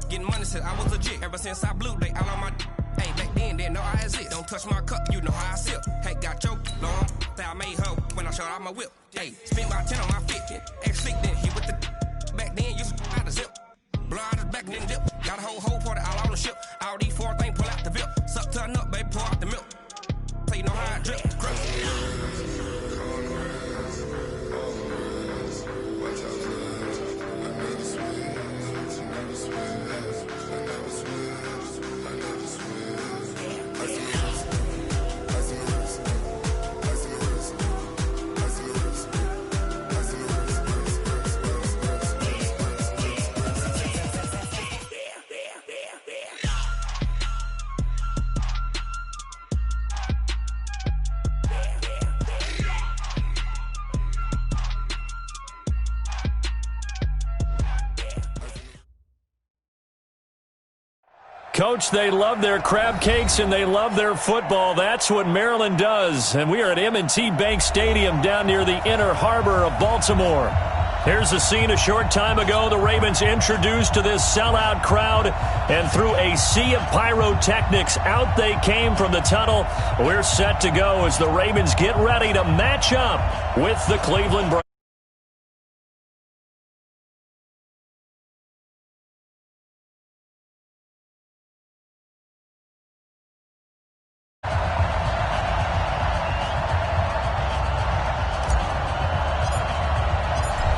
Getting money since I was legit. Ever since I blew, they all on my hey, back then, didn't know I exist. Don't touch my cup, you know how I sip. Hey, got your long, that I made her when I showed out my whip. Hey, spent about 10 on my fit. Ex-flick, then he with the back then, used to out the zip. Blow out his back, then dip. Got a whole party all on the ship. All these four things, pull out the VIP. Suck to a nut, baby, pour out the milk. So you know how I drip. Coach, they love their crab cakes and they love their football. That's what Maryland does. And we are at M&T Bank Stadium down near the Inner Harbor of Baltimore. Here's the scene a short time ago. The Ravens introduced to this sellout crowd, and through a sea of pyrotechnics, out they came from the tunnel. We're set to go as the Ravens get ready to match up with the Cleveland Browns.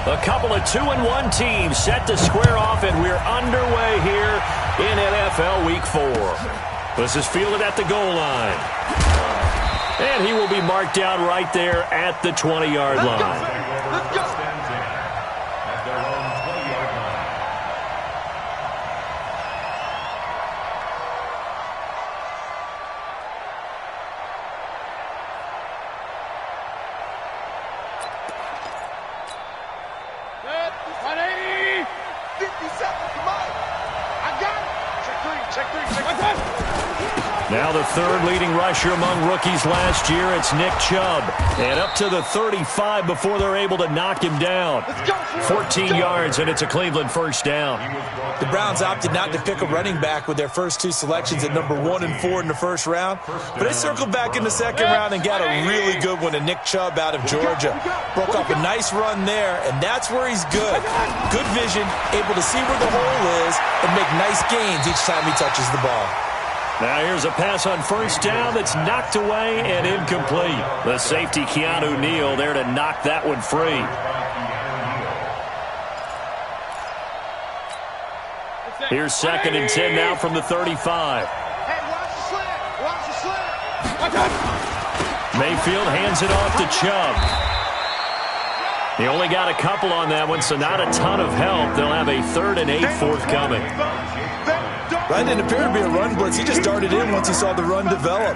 A couple of 2-1 teams set to square off, and we're underway here in NFL Week 4. This is fielded at the goal line. And he will be marked down right there at the 20-yard line. Let's go. Now the third leading rusher among rookies last year, it's Nick Chubb. And up to the 35 before they're able to knock him down. 14 yards, and it's a Cleveland first down. The Browns opted not to pick a running back with their first two selections at number 1 and 4 in the first round. But they circled back in the second round and got a really good one to Nick Chubb out of Georgia. Broke up a nice run there, and that's where he's good. Good vision, able to see where the hole is, and make nice gains each time he touches the ball. Now here's a pass on first down that's knocked away and incomplete. The safety, Keanu Neal, there to knock that one free. Here's 2nd and 10 now from the 35. Mayfield hands it off to Chubb. He only got a couple on that one, so not a ton of help. They'll have a 3rd and 8 forthcoming. Right, didn't appear to be a run blitz. He just darted in once he saw the run develop.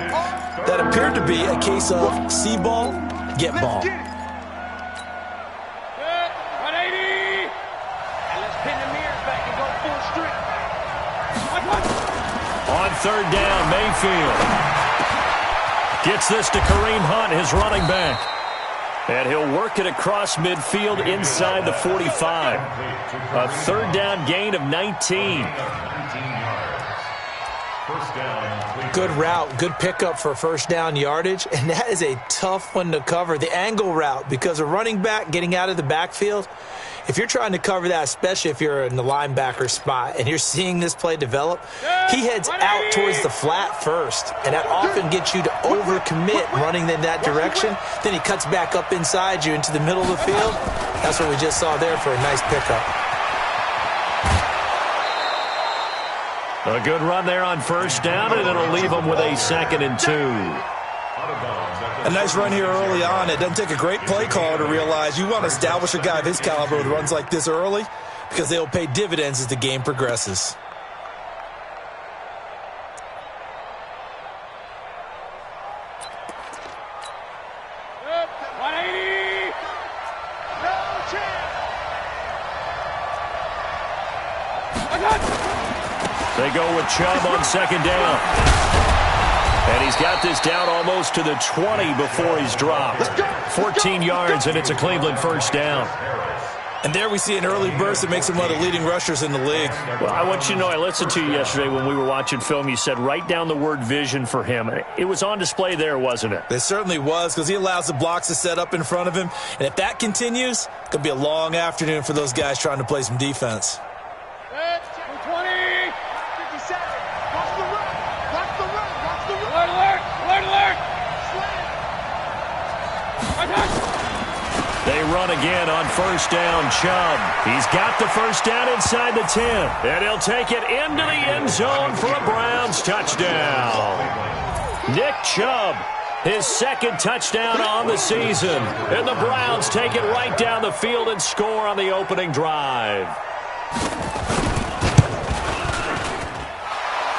That appeared to be a case of see ball, get ball. 180. And let's pin the mirrors back and go full strength. On 3rd down, Mayfield gets this to Kareem Hunt, his running back. And he'll work it across midfield inside the 45. A 3rd down gain of 19. Good route, good pickup for first down yardage, and that is a tough one to cover. The angle route, because a running back getting out of the backfield, if you're trying to cover that, especially if you're in the linebacker spot and you're seeing this play develop, he heads out towards the flat first, and that often gets you to overcommit running in that direction. Then he cuts back up inside you into the middle of the field. That's what we just saw there for a nice pickup. A good run there on first down, and it'll leave them with a 2nd and 2. A nice run here early on. It doesn't take a great play caller to realize you want to establish a guy of his caliber with runs like this early, because they'll pay dividends as the game progresses. They go with Chubb on 2nd down. And he's got this down almost to the 20 before he's dropped. 14 yards, and it's a Cleveland first down. And there we see an early burst that makes him one of the leading rushers in the league. Well, I want you to know, I listened to you yesterday when we were watching film. You said write down the word vision for him. It was on display there, wasn't it? It certainly was, because he allows the blocks to set up in front of him. And if that continues, it's going to be a long afternoon for those guys trying to play some defense. 20, 57. Watch the run. Watch the run. Watch the run. Alert, alert, alert. They run again on first down. Chubb. He's got the first down inside the 10. And he'll take it into the end zone for a Browns touchdown. Nick Chubb, his second touchdown on the season. And the Browns take it right down the field and score on the opening drive.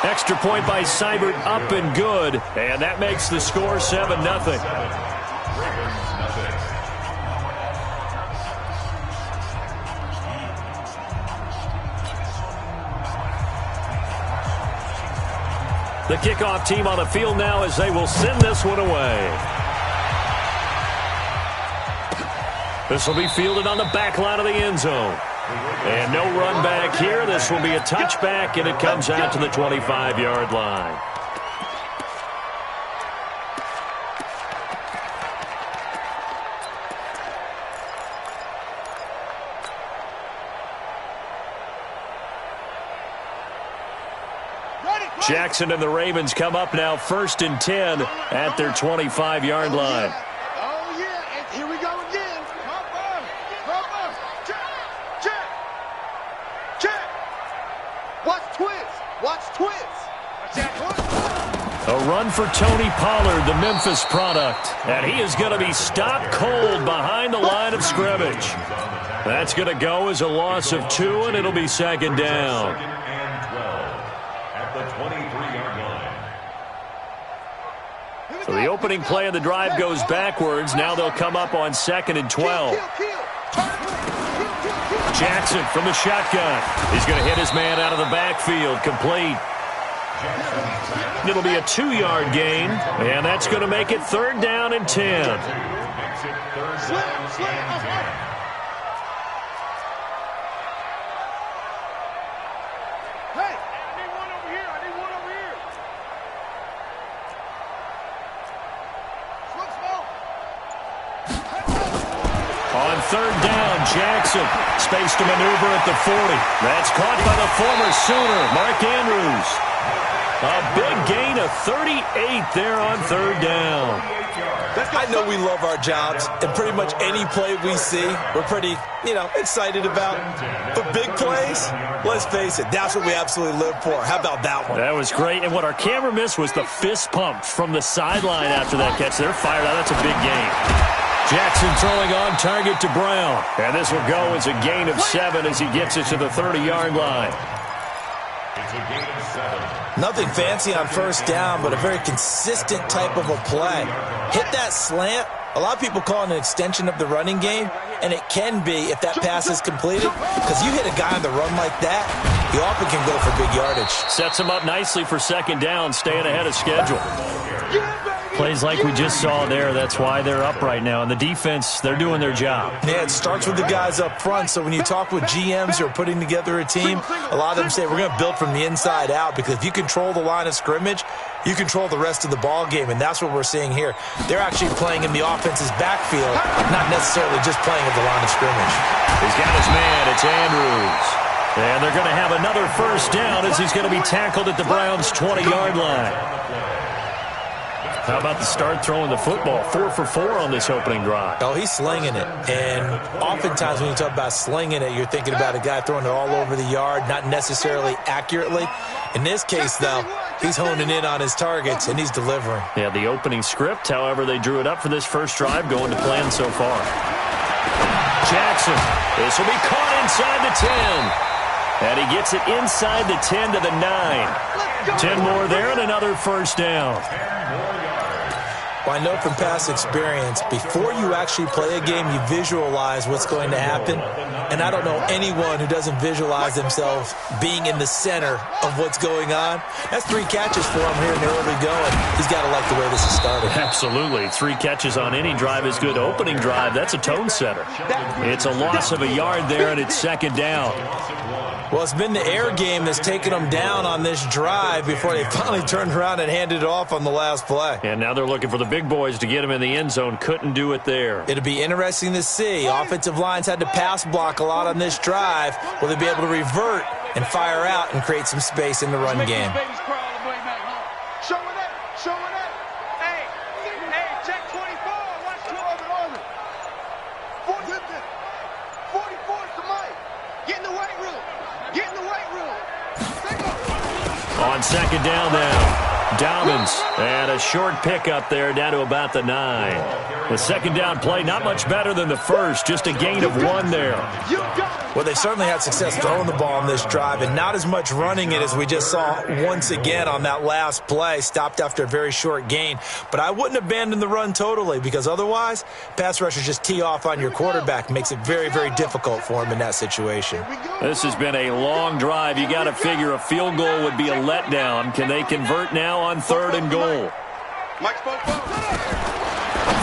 Extra point by Seibert, up and good. And that makes the score 7-0. The kickoff team on the field now as they will send this one away. This will be fielded on the back line of the end zone. And no run back here. This will be a touchback, and it comes out to the 25-yard line. Jackson and the Ravens come up now 1st and 10 at their 25-yard line. Oh, yeah. And here we go again. Check. Watch twist. Watch twist. A run for Tony Pollard, the Memphis product. And he is going to be stopped cold behind the line of scrimmage. That's going to go as a loss of 2, and it'll be 2nd down. So the opening play of the drive goes backwards. Now they'll come up on 2nd and 12. Jackson from the shotgun. He's going to hit his man out of the backfield. Complete. It'll be a 2-yard gain, and that's going to make it 3rd down and 10. On 3rd down, Jackson. Space to maneuver at the 40. That's caught by the former Sooner, Mark Andrews. A big gain of 38 there on 3rd down. I know we love our jobs, and pretty much any play we see, we're pretty, excited about. But big plays, let's face it, that's what we absolutely live for. How about that one? That was great. And what our camera missed was the fist pump from the sideline after that catch. They're fired out. That's a big gain. Jackson throwing on target to Brown. And this will go as a gain of 7 as he gets it to the 30-yard line. It's a gain of 7. Nothing fancy on 1st down, but a very consistent type of a play. Hit that slant. A lot of people call it an extension of the running game, and it can be if that pass is completed, because you hit a guy on the run like that, he often can go for big yardage. Sets him up nicely for 2nd down, staying ahead of schedule. Plays like we just saw there. That's why they're up right now. And the defense, they're doing their job. Yeah, it starts with the guys up front. So when you talk with GMs who are putting together a team, a lot of them say we're going to build from the inside out, because if you control the line of scrimmage, you control the rest of the ball game, and that's what we're seeing here. They're actually playing in the offense's backfield, not necessarily just playing at the line of scrimmage. He's got his man. It's Andrews. And they're going to have another 1st down as he's going to be tackled at the Browns' 20-yard line. How about the start throwing the football? 4 for 4 on this opening drive. Oh, he's slinging it. And oftentimes when you talk about slinging it, you're thinking about a guy throwing it all over the yard, not necessarily accurately. In this case, though, he's honing in on his targets, and he's delivering. Yeah, the opening script, however, they drew it up for this first drive going to plan so far. Jackson. This will be caught inside the 10. And he gets it inside the 10 to the 9. 10 more there and another 1st down. Well, I know from past experience, before you actually play a game, you visualize what's going to happen. And I don't know anyone who doesn't visualize themselves being in the center of what's going on. That's 3 catches for him here in the early going. He's got to like the way this is started. Absolutely. 3 catches on any drive is good. Opening drive, that's a tone setter. It's a loss of a yard there, and it's second down. Well, it's been the air game that's taken them down on this drive before they finally turned around and handed it off on the last play. And now they're looking for the big boys to get him in the end zone. Couldn't do it there. It'll be interesting to see. Offensive lines had to pass block a lot on this drive. Will they be able to revert and fire out and create some space in the run game? Check 24. Watch 12 and 44 is the mic. Get in the weight room. Get in the weight room. On second down now, Dobbins, and a short pickup there down to about the 9. The second down play, not much better than the first, just a gain of 1 there. Well, they certainly had success throwing the ball on this drive and not as much running it as we just saw once again on that last play. Stopped after a very short gain. But I wouldn't abandon the run totally because otherwise, pass rushers just tee off on your quarterback. Makes it very, very difficult for him in that situation. This has been a long drive. You got to figure a field goal would be a letdown. Can they convert now on 3rd and goal?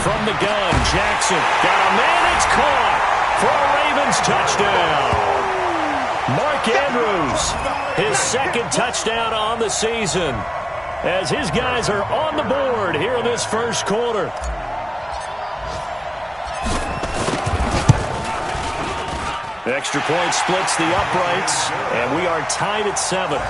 From the gun, Jackson got a man. It's caught for a Ravens touchdown. Mark Andrews, his 2nd touchdown on the season, as his guys are on the board here in this first quarter. The extra point splits the uprights, and we are tied at 7.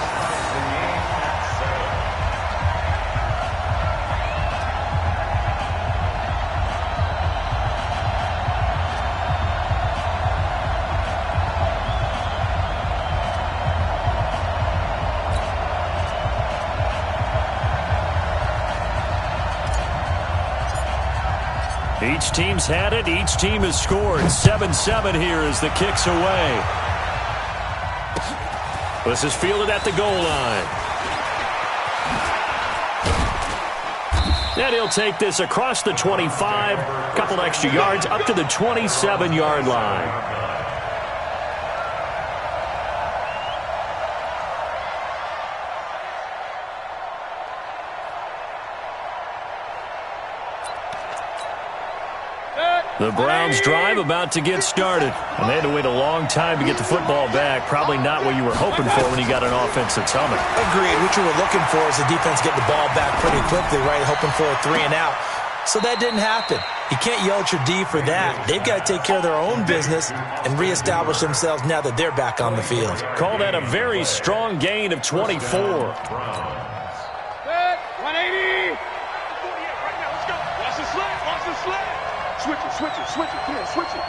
Each team's had it. Each team has scored. 7-7 here as the kick's away. This is fielded at the goal line. And he'll take this across the 25. Couple extra yards up to the 27-yard line. The Browns drive about to get started. And they had to wait a long time to get the football back. Probably not what you were hoping for when you got an offense that's humming. Agreed. What you were looking for is the defense get the ball back pretty quickly, right? Hoping for a 3 and out. So that didn't happen. You can't yell at your D for that. They've got to take care of their own business and reestablish themselves now that they're back on the field. Call that a very strong gain of 24. 180. Right now, let's go. Watch the slant. Watch the slant. Switch it, switch it, switch it. Come on, switch it.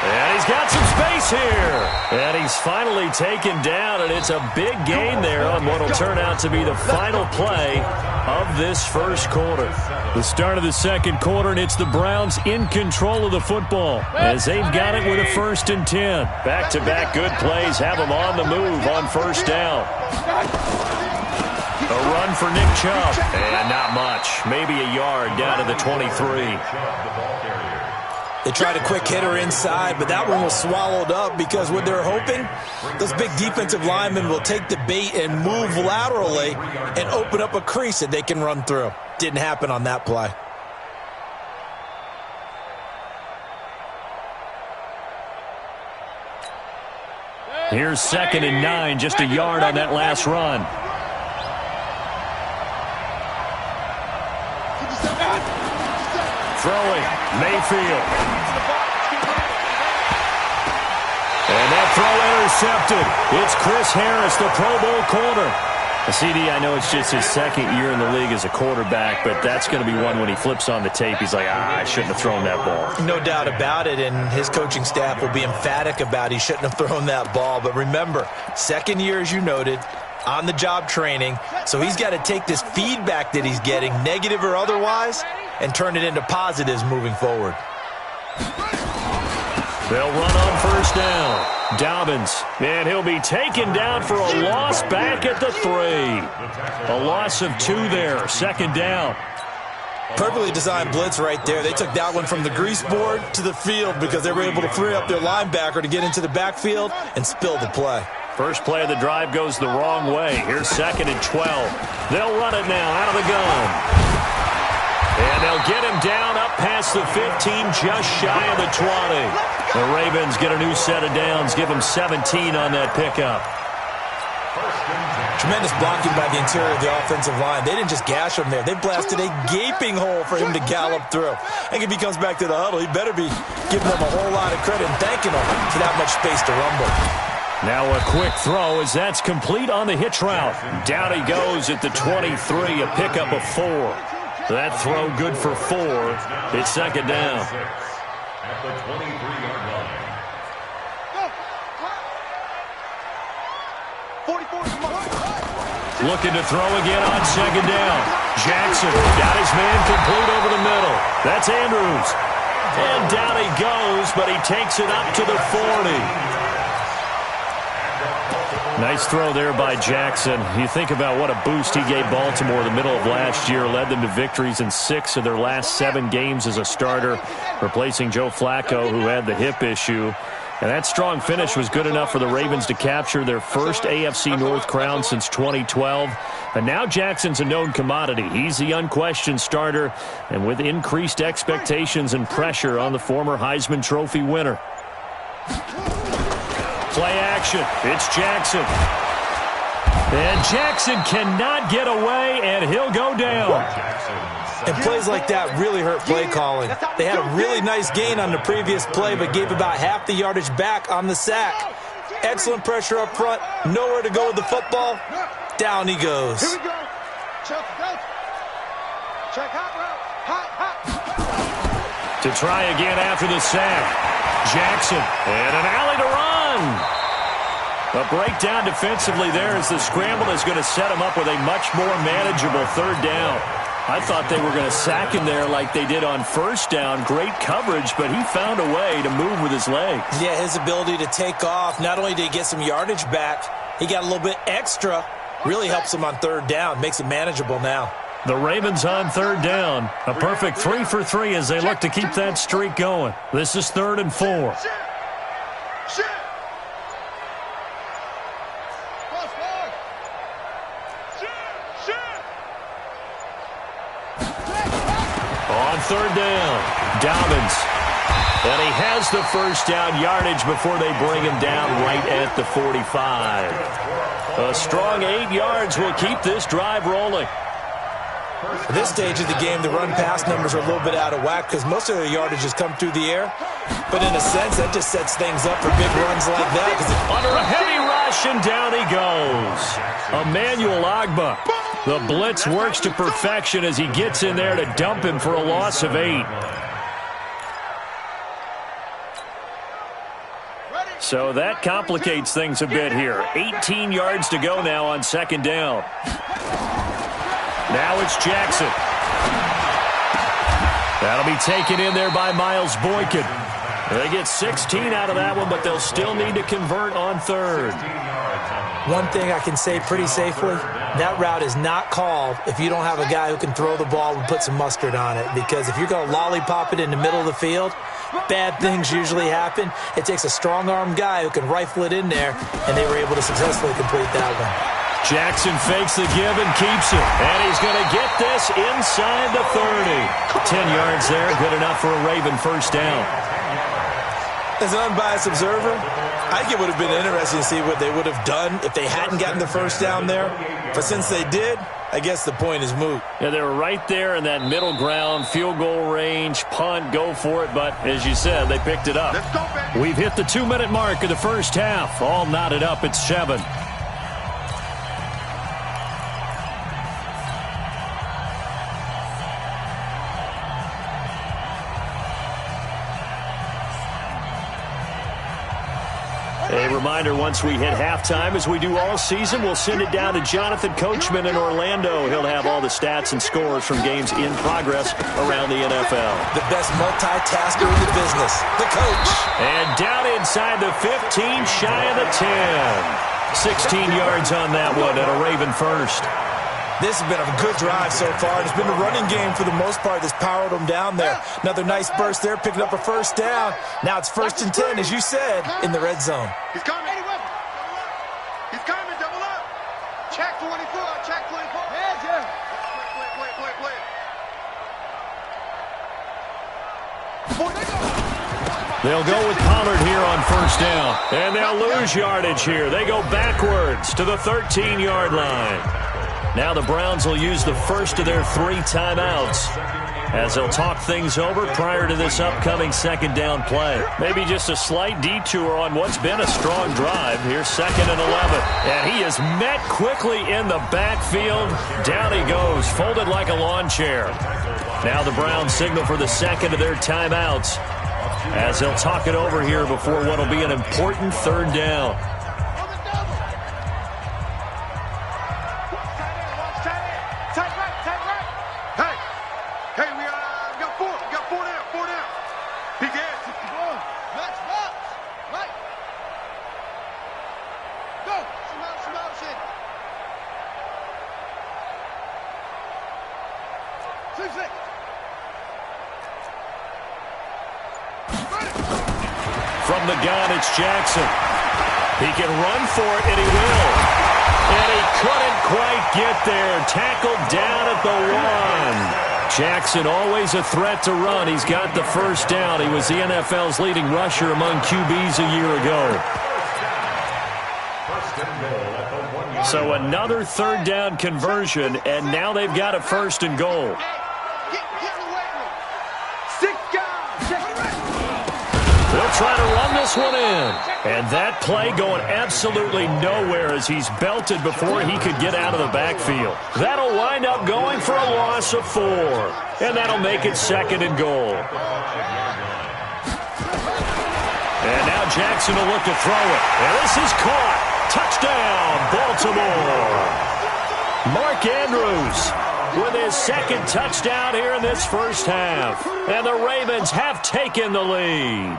And he's got some space here. And he's finally taken down, and it's a big gain there on what will turn out to be the final play of this first quarter. The start of the second quarter, and it's the Browns in control of the football as they've got it with a 1st and 10. Back-to-back good plays have them on the move on first down. A run for Nick Chubb, and not much. Maybe a yard down to the 23. They tried a quick hitter inside, but that one was swallowed up because what they're hoping, those big defensive linemen will take the bait and move laterally and open up a crease that they can run through. Didn't happen on that play. Here's 2nd and 9, just a yard on that last run. Throwing, Mayfield. And that throw intercepted. It's Chris Harris, the Pro Bowl corner. CD, I know it's just his 2nd year in the league as a quarterback, but that's going to be one when he flips on the tape. He's like, I shouldn't have thrown that ball. No doubt about it, and his coaching staff will be emphatic about he shouldn't have thrown that ball. But remember, 2nd year, as you noted, on-the-job training, so he's got to take this feedback that he's getting, negative or otherwise, and turn it into positives moving forward. They'll run on first down. Dobbins, and he'll be taken down for a loss back at the 3. A loss of 2 there, second down. Perfectly designed blitz right there. They took that one from the grease board to the field because they were able to free up their linebacker to get into the backfield and spill the play. First play of the drive goes the wrong way. Here's 2nd and 12. They'll run it now out of the gun. And they'll get him down up past the 15, just shy of the 20. The Ravens get a new set of downs, give him 17 on that pickup. Tremendous blocking by the interior of the offensive line. They didn't just gash him there. They blasted a gaping hole for him to gallop through. And if he comes back to the huddle, he better be giving them a whole lot of credit and thanking them for that much space to rumble. Now a quick throw as that's complete on the hitch route. Down he goes at the 23, a pickup of 4. That throw good for 4. It's second down. At the 23-yard line. 44. Looking to throw again on second down. Jackson got his man complete over the middle. That's Andrews. And down he goes, but he takes it up to the 40. Nice throw there by Jackson. You think about what a boost he gave Baltimore the middle of last year, led them to victories in 6 of their last 7 games as a starter, replacing Joe Flacco, who had the hip issue. And that strong finish was good enough for the Ravens to capture their first AFC North crown since 2012. And now Jackson's a known commodity. He's the unquestioned starter, and with increased expectations and pressure on the former Heisman Trophy winner. Play action. It's Jackson. And Jackson cannot get away, and he'll go down. And plays like that really hurt play calling. They had a really nice gain on the previous play, but gave about half the yardage back on the sack. Excellent pressure up front. Nowhere to go with the football. Down he goes. Here we go. Check hot route. Hot. To try again after the sack. Jackson, and an alley to run. A breakdown defensively there as the scramble is going to set him up with a much more manageable third down. I thought they were going to sack him there like they did on first down. Great coverage, but he found a way to move with his legs. Yeah, his ability to take off, not only did he get some yardage back, he got a little bit extra. Really helps him on third down, makes it manageable now. The Ravens on third down. A perfect 3 for 3 as they look to keep that streak going. This is 3rd and 4. On third down, Dobbins. And he has the first down yardage before they bring him down right at the 45. A strong 8 yards will keep this drive rolling. At this stage of the game, the run-pass numbers are a little bit out of whack because most of their yardage has come through the air. But in a sense, that just sets things up for big runs like that. Under a heavy rush, and down he goes. Emmanuel Ogbah. The blitz works to perfection as he gets in there to dump him for a loss of 8. So that complicates things a bit here. 18 yards to go now on second down. Now it's Jackson. That'll be taken in there by Miles Boykin. They get 16 out of that one, but they'll still need to convert on third. One thing I can say pretty safely, that route is not called if you don't have a guy who can throw the ball and put some mustard on it. Because if you're going to lollipop it in the middle of the field, bad things usually happen. It takes a strong-armed guy who can rifle it in there, and they were able to successfully complete that one. Jackson fakes the give and keeps it. And he's going to get this inside the 30. 10 yards there, good enough for a Raven first down. As an unbiased observer, I think it would have been interesting to see what they would have done if they hadn't gotten the first down there. But since they did, I guess the point is moot. Yeah, they were right there in that middle ground, field goal range, punt, go for it. But as you said, they picked it up. We've hit the 2-minute mark of the first half. All knotted up at 7. A reminder, once we hit halftime, as we do all season, we'll send it down to Jonathan Coachman in Orlando. He'll have all the stats and scores from games in progress around the NFL. The best multitasker in the business, the coach. And down inside the 15, shy of the 10. 16 yards on that one and a Raven first. This has been a good drive so far. It's been a running game for the most part that's powered them down there. Another nice burst there, picking up a first down. Now it's 1st and 10, as you said, in the red zone. He's coming. He's coming. Double up. Check 24. Check 24. Yeah, Jeff. Play. They'll go with Pollard here on first down. And they'll lose yardage here. They go backwards to the 13-yard line. Now the Browns will use the first of their 3 timeouts as they'll talk things over prior to this upcoming second down play. Maybe just a slight detour on what's been a strong drive. Here's 2nd and 11. And he is met quickly in the backfield. Down he goes, folded like a lawn chair. Now the Browns signal for the second of their timeouts as they'll talk it over here before what will be an important 3rd down. From the gun, it's Jackson. He can run for it, and he will. And he couldn't quite get there. Tackled down at the 1. Jackson, always a threat to run. He's got the first down. He was the NFL's leading rusher among QBs a year ago. So another 3rd down conversion, and now they've got a 1st and goal. They'll try to run this one in. And that play going absolutely nowhere as he's belted before he could get out of the backfield. That'll wind up going for a loss of 4. And that'll make it 2nd and goal. And now Jackson will look to throw it. And this is caught. Touchdown, Baltimore. Mark Andrews with his 2nd touchdown here in this first half. And the Ravens have taken the lead.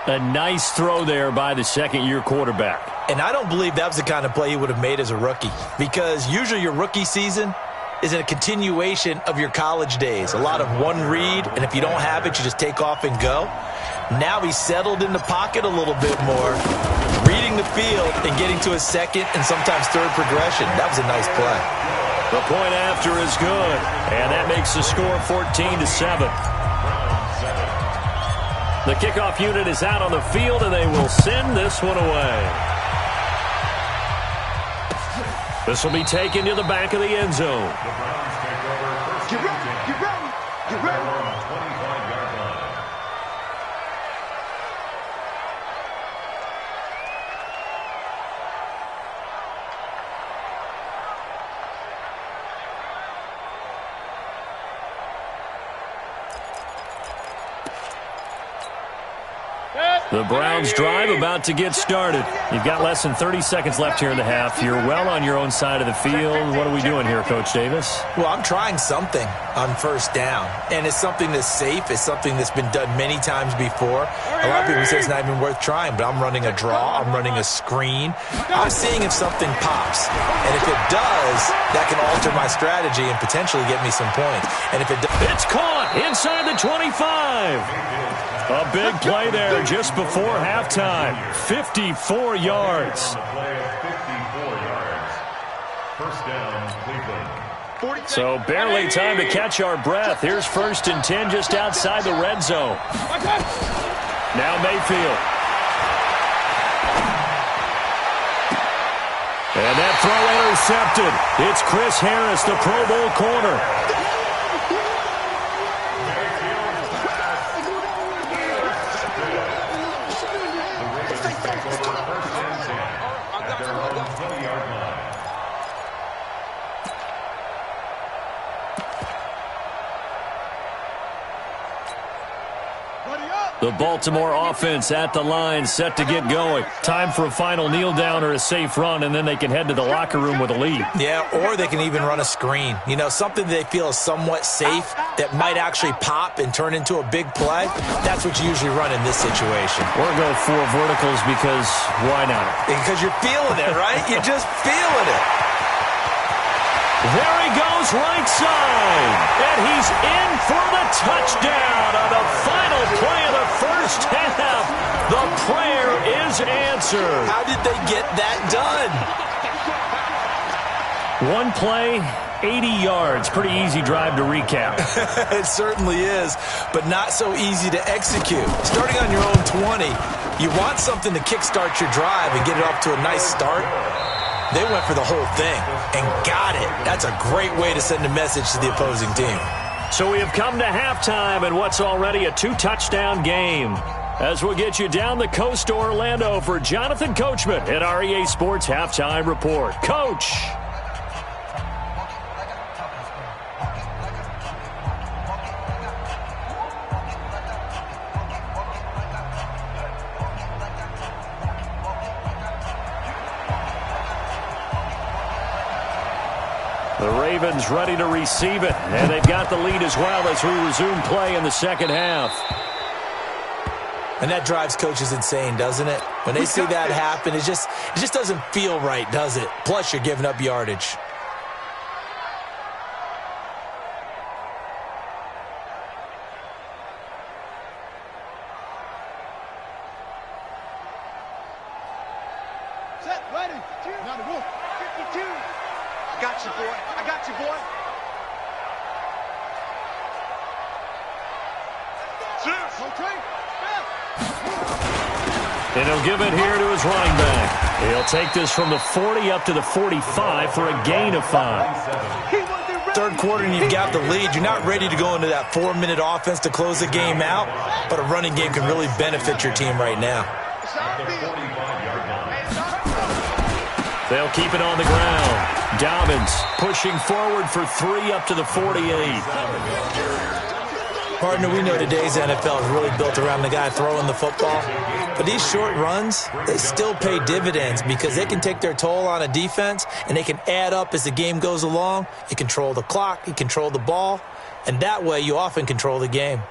A nice throw there by the 2nd-year quarterback. And I don't believe that was the kind of play he would have made as a rookie, because usually your rookie season is a continuation of your college days. A lot of one read, and if you don't have it, you just take off and go. Now he's settled in the pocket a little bit more, reading the field and getting to his 2nd and sometimes 3rd progression. That was a nice play. The point after is good, and that makes the score 14-7. The kickoff unit is out on the field, and they will send this one away. This will be taken to the back of the end zone. Get ready, get ready, get ready. The Browns drive about to get started. You've got less than 30 seconds left here in the half. You're well on your own side of the field. What are we doing here, Coach Davis? Well, I'm trying something on first down, and it's something that's safe. It's something that's been done many times before. A lot of people say it's not even worth trying, but I'm running a draw. I'm running a screen. I'm seeing if something pops, and if it does, that can alter my strategy and potentially get me some points. And if it does, it's caught inside the 25. A big play there just before halftime. 54 yards. So barely time to catch our breath. Here's 1st and 10 just outside the red zone. Now Mayfield. And that throw intercepted. It's Chris Harris, the Pro Bowl corner. The Baltimore offense at the line, set to get going. Time for a final kneel down or a safe run, and then they can head to the locker room with a lead. Yeah, or they can even run a screen. You know, something they feel is somewhat safe that might actually pop and turn into a big play. That's what you usually run in this situation. Or go 4 verticals because why not? Because you're feeling it, right? You're just feeling it. There he goes right side, and he's in for the touchdown on the final play of the first half. The prayer is answered. How did they get that done? One play, 80 yards. Pretty easy drive to recap. It certainly is, but not so easy to execute. Starting on your own 20, you want something to kickstart your drive and get it off to a nice start. They went for the whole thing and got it. That's a great way to send a message to the opposing team. So we have come to halftime in what's already a 2-touchdown game. As we'll get you down the coast to Orlando for Jonathan Coachman at our EA Sports Halftime Report. Coach! The Ravens ready to receive it, and they've got the lead as well as we resume play in the second half. And that drives coaches insane, doesn't it? When they see that happen, it just doesn't feel right, does it? Plus, you're giving up yardage. Set, ready. Now the wolf. 52. I got you, boy. I got you, boy. Okay. And he'll give it here to his running back. He'll take this from the 40 up to the 45 for a gain of 5. Third quarter and you've got the lead. You're not ready to go into that 4-minute offense to close the game out, but a running game can really benefit your team right now. They'll keep it on the ground. Dobbins pushing forward for 3 up to the 48. Partner, we know today's NFL is really built around the guy throwing the football. But these short runs, they still pay dividends because they can take their toll on a defense and they can add up as the game goes along. You control the clock, you control the ball, and that way you often control the game.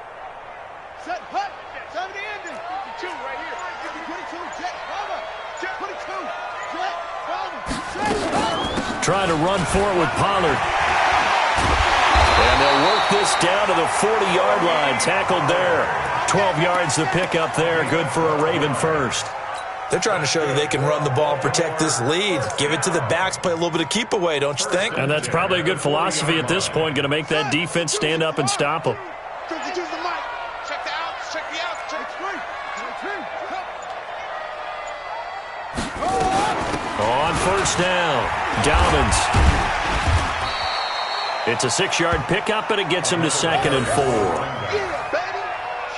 Set, hut. Time to end it. 52 right here. 22, jet, bomber. Jet, 22, jet, bomber. Jet, bomber. Trying to run forward with Pollard. And they'll work this down to the 40-yard line. Tackled there. 12 yards to pick up there. Good for a Raven first. They're trying to show that they can run the ball and protect this lead. Give it to the backs, play a little bit of keep away, don't you think? And that's probably a good philosophy at this point. Going to make that defense stand up and stop them. 52's the mic. Check the outs. Check the outs. Check the On first down, Dobbins. It's a 6-yard pickup, but it gets him to 2nd and 4.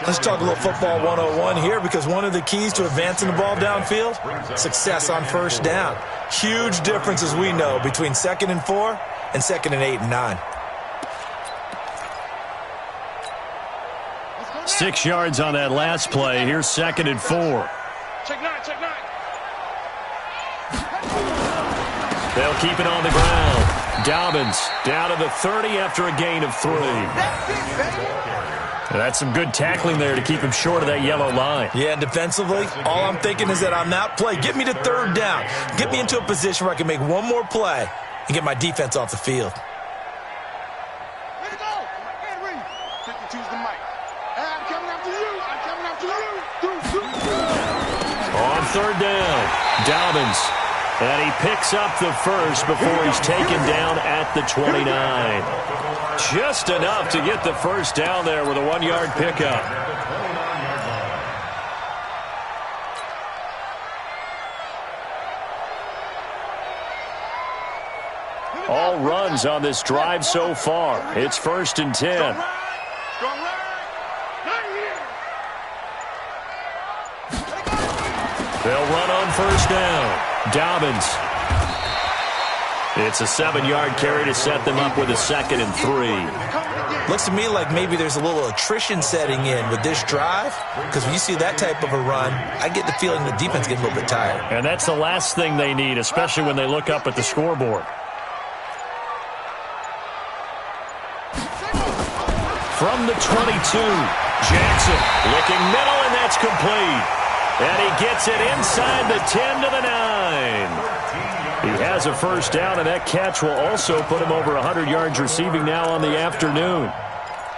Let's talk a little football 101 here because one of the keys to advancing the ball downfield, success on first down. Huge difference, as we know, between 2nd and 4 and 2nd and 8 and 9. 6 yards on that last play. Here's 2nd and 4. Check 9, check 9. They'll keep it on the ground. Dobbins down to the 30 after a gain of 3. That's some good tackling there to keep him short of that yellow line. Yeah, and defensively, all I'm thinking is that on that play, get me to 3rd down. Get me into a position where I can make one more play and get my defense off the field. Way to go. Henry. 52's the mic. I'm coming after you. I'm coming after you. On 3rd down, Dobbins. And he picks up the first before he's taken down at the 29. Just enough to get the first down there with a 1-yard pickup. All runs on this drive so far. It's 1st and 10. Strong right. Right here. They'll run on first down. Dobbins. It's a 7-yard carry to set them up with a 2nd and 3. Looks to me like maybe there's a little attrition setting in with this drive, because when you see that type of a run, I get the feeling the defense getting a little bit tired. And that's the last thing they need, especially when they look up at the scoreboard. From the 22, Jackson looking middle, and that's complete. And he gets it inside the 10 to the 9. He has a first down, and that catch will also put him over 100 yards receiving now on the afternoon.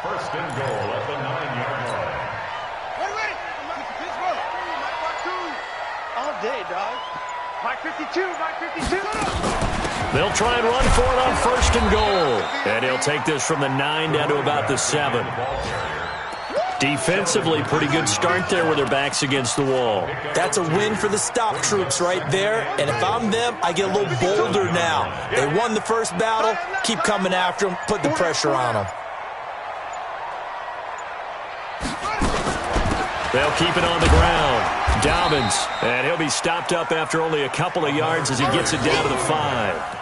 First and goal at the 9-yard line. Wait. All day, dog. Mike 52, Mike 52. They'll try and run for it on first and goal. And he'll take this from the 9 down to about the 7. Defensively, pretty good start there with their backs against the wall. That's a win for the stop troops right there. And if I'm them, I get a little bolder now. They won the first battle. Keep coming after them. Put the pressure on them. They'll keep it on the ground. Dobbins, and he'll be stopped up after only a couple of yards as he gets it down to the 5.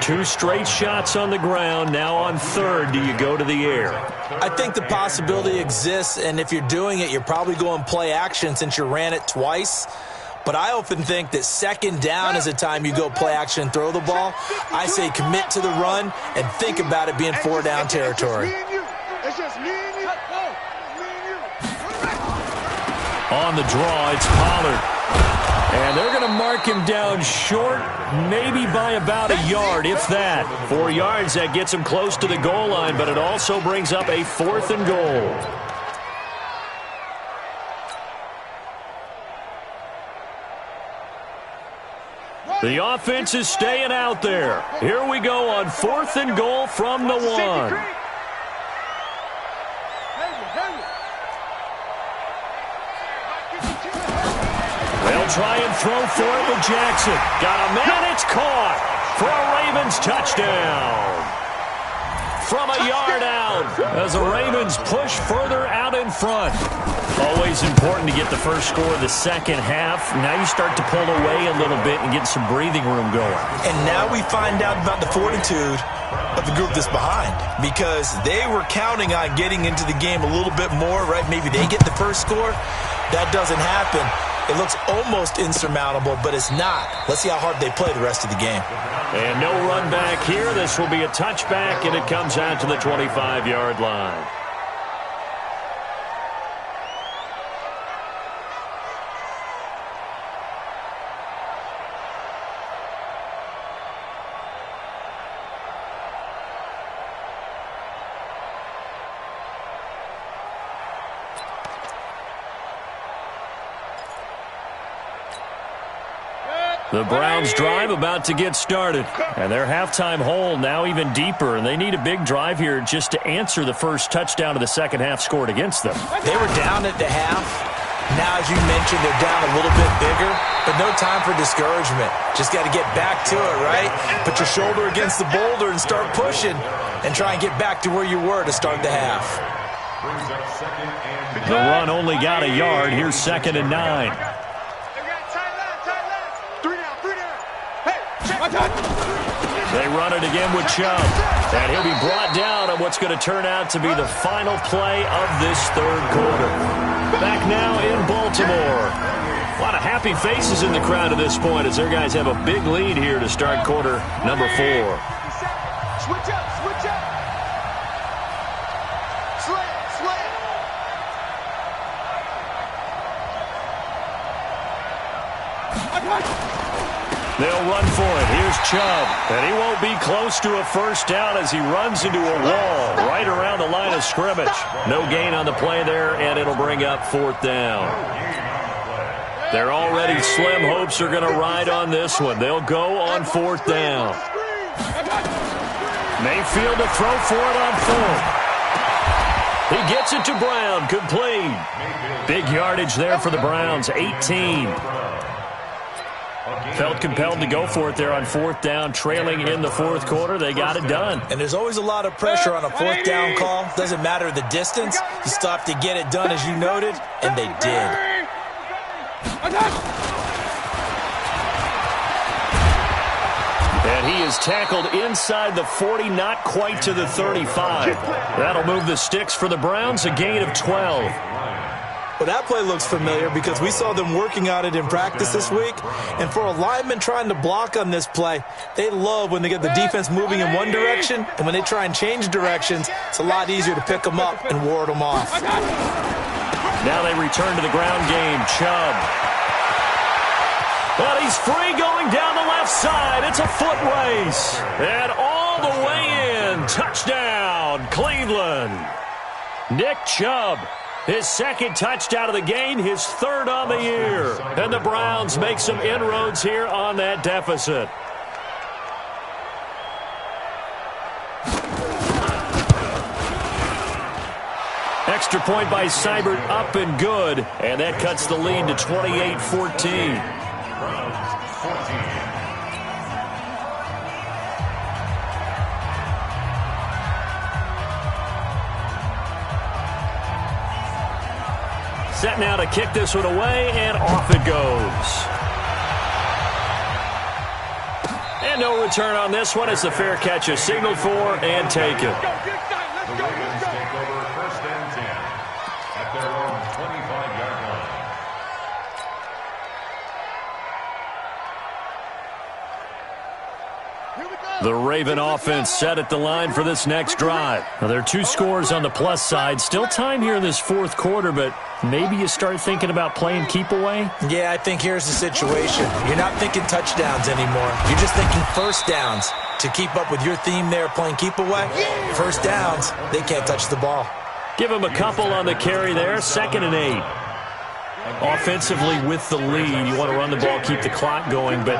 2 straight shots on the ground. Now on third, do you go to the air? I think the possibility exists, and if you're doing it, you're probably going play action since you ran it twice. But I often think that second down is the time you go play action and throw the ball. I say commit to the run and think about it being 4-down territory. It's just me and you. On the draw, it's Pollard. And they're going to mark him down short, maybe by about a yard, if that. 4 yards, that gets him close to the goal line, but it also brings up a 4th and goal. The offense is staying out there. Here we go on 4th and goal from the 1. They'll try and throw for it with Jackson. Got a man, it's caught for a Ravens touchdown. From a yard out as the Ravens push further out in front. Always important to get the first score of the second half. Now you start to pull away a little bit and get some breathing room going. And now we find out about the fortitude of the group that's behind, because they were counting on getting into the game a little bit more, right? Maybe they get the first score. That doesn't happen. It looks almost insurmountable, but it's not. Let's see how hard they play the rest of the game. And no run back here. This will be a touchback, and it comes out to the 25-yard line. The Browns drive about to get started. And their halftime hole now even deeper. And they need a big drive here just to answer the first touchdown of the second half scored against them. They were down at the half. Now, as you mentioned, they're down a little bit bigger. But no time for discouragement. Just got to get back to it, right? Put your shoulder against the boulder and start pushing. And try and get back to where you were to start the half. The run only got a yard. Here's 2nd and 9. They run it again with Chubb. And he'll be brought down on what's going to turn out to be the final play of this third quarter. Back now in Baltimore. A lot of happy faces in the crowd at this point as their guys have a big lead here to start quarter number 4. Switch up, switch up. Slant. They'll run for it. Here's Chubb. And he won't be close to a first down as he runs into a wall right around the line of scrimmage. No gain on the play there, and it'll bring up 4th down. Their already slim hopes are going to ride on this one. They'll go on 4th down. Mayfield to throw for it on 4th. He gets it to Brown. Complete. Big yardage there for the Browns. 18. Felt compelled to go for it there on 4th down, trailing in the 4th quarter. They got it done. And there's always a lot of pressure on a 4th down call. Doesn't matter the distance. You still have to get it done, as you noted, and they did. And And he is tackled inside the 40, not quite to the 35. That'll move the sticks for the Browns, a gain of 12. Well, that play looks familiar because we saw them working on it in practice this week. And for a lineman trying to block on this play, they love when they get the defense moving in one direction. And when they try and change directions, it's a lot easier to pick them up and ward them off. Now they return to the ground game. Chubb. But he's free going down the left side. It's a foot race. And all the way in. Touchdown, Cleveland. Nick Chubb. His second touchdown of the game, his third on the year. And the Browns make some inroads here on that deficit. Extra point by Seibert, up and good. And that cuts the lead to 28-14. Set now to kick this one away, and off it goes. And no return on this one. It's a fair catch is signaled for and taken. The Ravens take over 1st and 10 at their own 25-yard line. The Raven offense set at the line for this next drive. Now, there are 2 scores on the plus side. Still time here in this fourth quarter, but maybe you start thinking about playing keep away? Yeah, I think here's the situation. You're not thinking touchdowns anymore. You're just thinking first downs. To keep up with your theme there, playing keep away, first downs, they can't touch the ball. Give them a couple on the carry there, 2nd and 8. Offensively with the lead, you want to run the ball, keep the clock going, but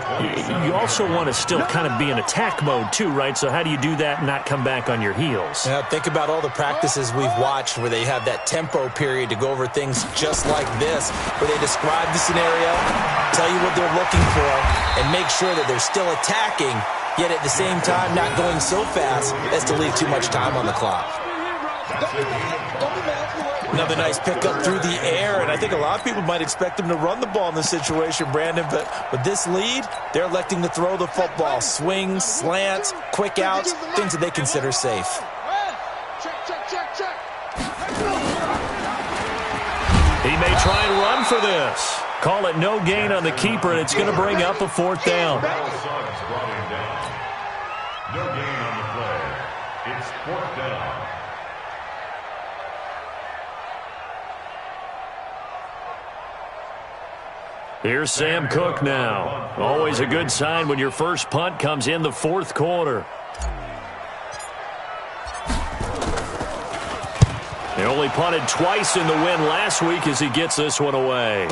you also want to still kind of be in attack mode too, right? So how do you do that and not come back on your heels? Now, think about all the practices we've watched where they have that tempo period to go over things just like this, where they describe the scenario, tell you what they're looking for, and make sure that they're still attacking, yet at the same time not going so fast as to leave too much time on the clock. Another nice pickup through the air, and I think a lot of people might expect them to run the ball in this situation, Brandon, but with this lead, they're electing to throw the football. Swings, slants, quick outs, things that they consider safe. He may try and run for this. Call it no gain on the keeper, and it's going to bring up a 4th down. Suggs brought him down. No gain on the play. It's 4th down. Here's Sam Cook now. Always a good sign when your first punt comes in the 4th quarter. He only punted twice in the win last week as he gets this one away.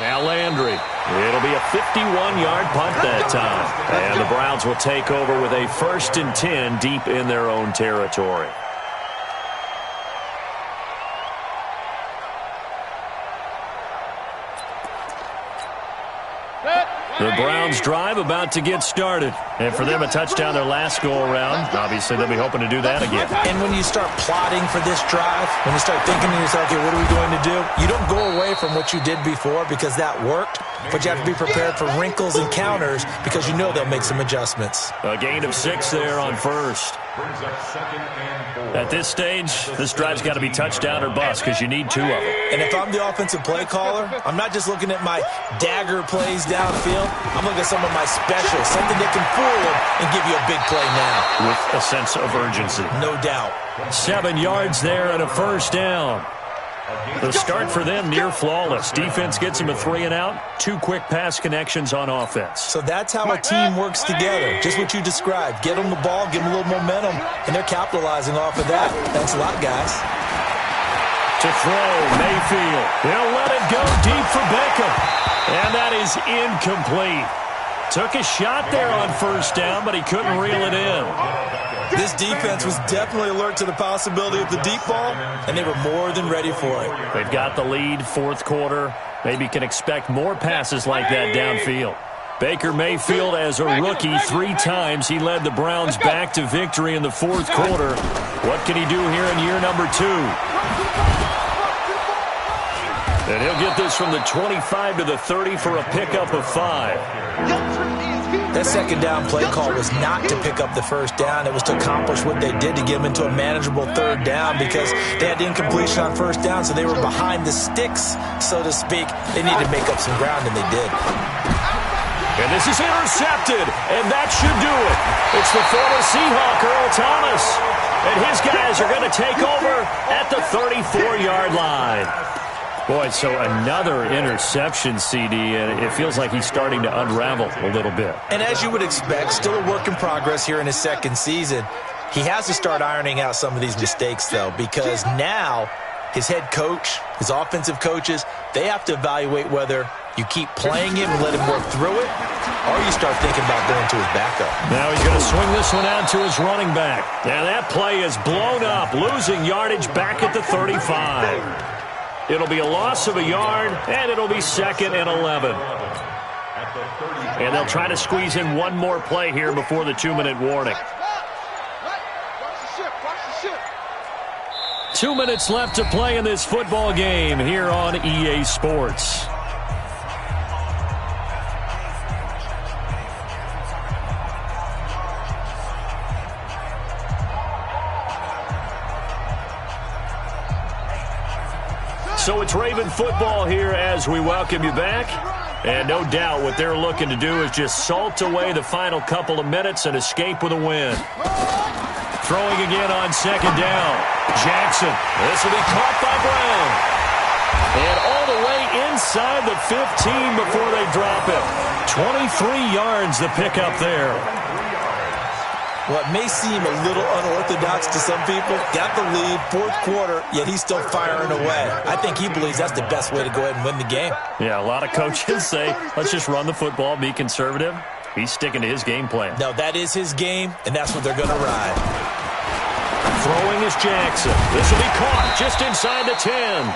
Now Landry. It'll be a 51-yard punt that time. And the Browns will take over with a 1st and 10 deep in their own territory. The Browns drive about to get started. And for them, a touchdown their last go-around. Obviously, they'll be hoping to do that again. And when you start plotting for this drive, when you start thinking to yourself, okay, what are we going to do? You don't go away from what you did before because that worked, but you have to be prepared for wrinkles and counters because you know they'll make some adjustments. A gain of 6 there on first. Brings up 2nd and 4. At this stage, this drive's got to be touchdown or bust because you need 2 of them. And if I'm the offensive play caller, I'm not just looking at my dagger plays downfield. I'm looking at some of my specials, something that can fool them and give you a big play now. With a sense of urgency. No doubt. 7 yards there and a 1st down. The start for them near flawless. Defense gets them a 3 and out. 2 quick pass connections on offense. So that's how a team works together. Just what you described. Get them the ball, give them a little momentum, and they're capitalizing off of that. Thanks a lot, guys. To throw, Mayfield. He'll let it go deep for Beckham. And that is incomplete. Took a shot there on 1st down, but he couldn't reel it in. This defense was definitely alert to the possibility of the deep ball, and they were more than ready for it. They've got the lead, 4th quarter. Maybe can expect more passes like that downfield. Baker Mayfield, as a rookie, 3 times he led the Browns back to victory in the 4th quarter. What can he do here in year number 2? And he'll get this from the 25 to the 30 for a pickup of 5. That second down play call was not to pick up the first down. It was to accomplish what they did to get them into a manageable third down because they had the incompletion on first down, so they were behind the sticks, so to speak. They needed to make up some ground, and they did. And this is intercepted, and that should do it. It's the former Seahawk, Earl Thomas. And his guys are going to take over at the 34-yard line. Boy, so another interception, CD, and it feels like he's starting to unravel a little bit. And as you would expect, still a work in progress here in his second season. He has to start ironing out some of these mistakes, though, because now his head coach, his offensive coaches, they have to evaluate whether you keep playing him and let him work through it, or you start thinking about going to his backup. Now he's going to swing this one out to his running back. And that play is blown up, losing yardage back at the 35. It'll be a loss of a yard, and it'll be 2nd and 11. And they'll try to squeeze in one more play here before the 2-minute warning. 2 minutes left to play in this football game here on EA Sports. So it's Raven football here as we welcome you back. And no doubt what they're looking to do is just salt away the final couple of minutes and escape with a win. Throwing again on second down. Jackson. This will be caught by Brown. And all the way inside the 15 before they drop it. 23 yards the pickup there. What may seem a little unorthodox to some people, got the lead, fourth quarter, yet he's still firing away. I think he believes that's the best way to go ahead and win the game. Yeah, a lot of coaches say, let's just run the football, be conservative. He's sticking to his game plan. No, that is his game, and that's what they're going to ride. Throwing is Jackson. This will be caught just inside the 10.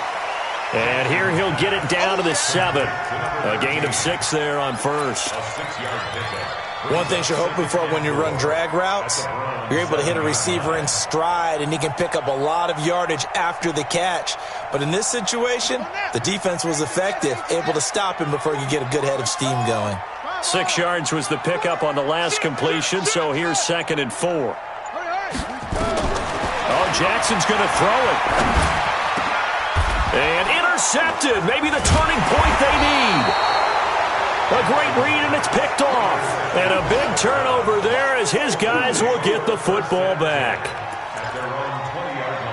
And here he'll get it down to the 7. A gain of 6 there on first. One thing you're hoping for when you run drag routes, you're able to hit a receiver in stride, and he can pick up a lot of yardage after the catch. But in this situation, the defense was effective, able to stop him before he could get a good head of steam going. 6 yards was the pickup on the last completion, so here's 2nd and 4. Oh, Jackson's going to throw it. And intercepted. Maybe the turning point they need. A great read, and it's picked off. And a big turnover there as his guys will get the football back.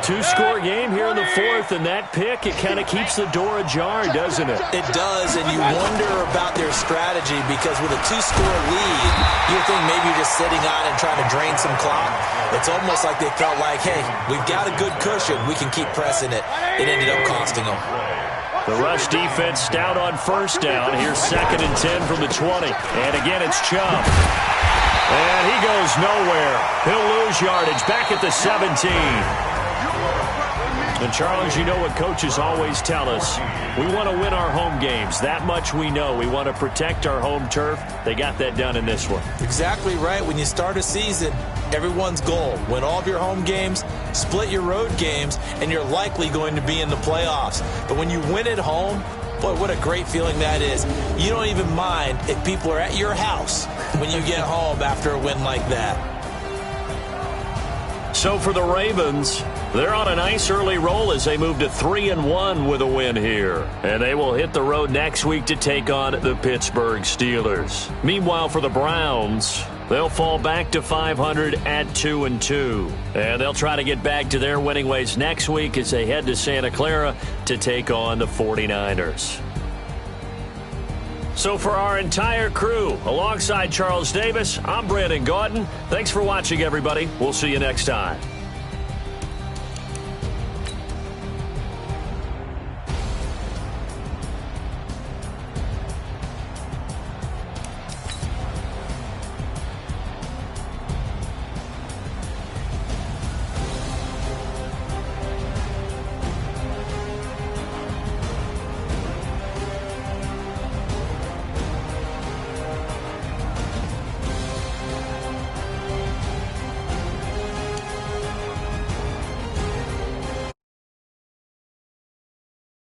2-score game here in the 4th, and that pick, it kind of keeps the door ajar, doesn't it? It does, and you wonder about their strategy because with a 2-score lead, you think maybe you're just sitting on and trying to drain some clock. It's almost like they felt like, hey, we've got a good cushion. We can keep pressing it. It ended up costing them. The rush defense stout on first down. Here's 2nd and 10 from the 20. And again, it's Chubb. And he goes nowhere. He'll lose yardage back at the 17. And, Charles, you know what coaches always tell us. We want to win our home games. That much we know. We want to protect our home turf. They got that done in this one. Exactly right. When you start a season, everyone's goal, win all of your home games, split your road games, and you're likely going to be in the playoffs. But when you win at home, boy, what a great feeling that is. You don't even mind if people are at your house when you get home after a win like that. So for the Ravens, they're on a nice early roll as they move to 3-1 with a win here. And they will hit the road next week to take on the Pittsburgh Steelers. Meanwhile, for the Browns, they'll fall back to 500 at 2-2. And they'll try to get back to their winning ways next week as they head to Santa Clara to take on the 49ers. So for our entire crew, alongside Charles Davis, I'm Brandon Gaudin. Thanks for watching, everybody. We'll see you next time.